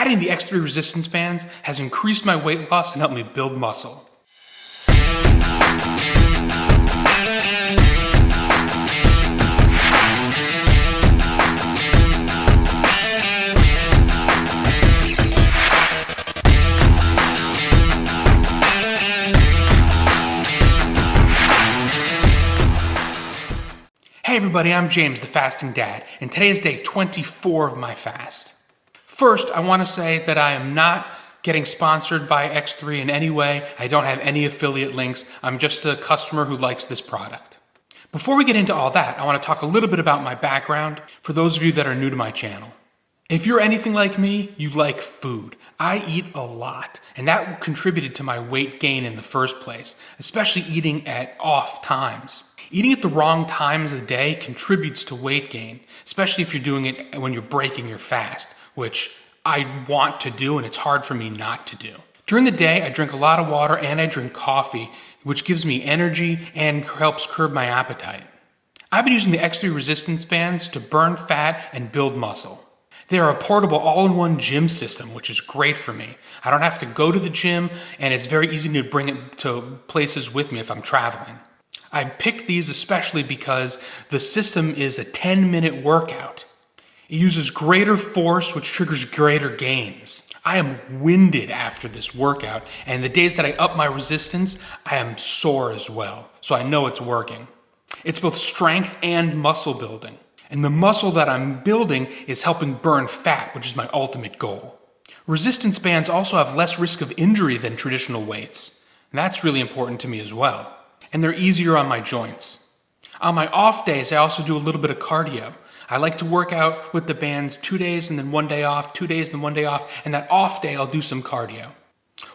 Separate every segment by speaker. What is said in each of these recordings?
Speaker 1: Adding the X3 resistance bands has increased my weight loss and helped me build muscle. Hey everybody, I'm James, the Fasting Dad, and today is day 24 of my fast. First, I want to say that I am not getting sponsored by X3 in any way. I don't have any affiliate links. I'm just a customer who likes this product. Before we get into all that, I want to talk a little bit about my background for those of you that are new to my channel. If you're anything like me, you like food. I eat a lot, and that contributed to my weight gain in the first place, especially eating at off times. Eating at the wrong times of the day contributes to weight gain, especially if you're doing it when you're breaking your fast, which I want to do and it's hard for me not to do. During the day, I drink a lot of water and I drink coffee, which gives me energy and helps curb my appetite. I've been using the X3 resistance bands to burn fat and build muscle. They are a portable all-in-one gym system, which is great for me. I don't have to go to the gym, and it's very easy to bring it to places with me if I'm traveling. I picked these especially because the system is a 10-minute workout. It uses greater force, which triggers greater gains. I am winded after this workout, and the days that I up my resistance, I am sore as well, so I know it's working. It's both strength and muscle building. And the muscle that I'm building is helping burn fat, which is my ultimate goal. Resistance bands also have less risk of injury than traditional weights. And that's really important to me as well. And they're easier on my joints. On my off days, I also do a little bit of cardio. I like to work out with the bands 2 days and then 1 day off, 2 days and 1 day off, and that off day I'll do some cardio.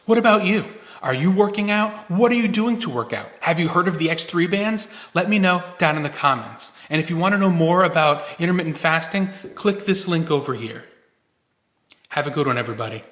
Speaker 1: What about you? Are you working out? What are you doing to work out? Have you heard of the X3 bands? Let me know down in the comments. And if you want to know more about intermittent fasting, click this link over here. Have a good one, everybody.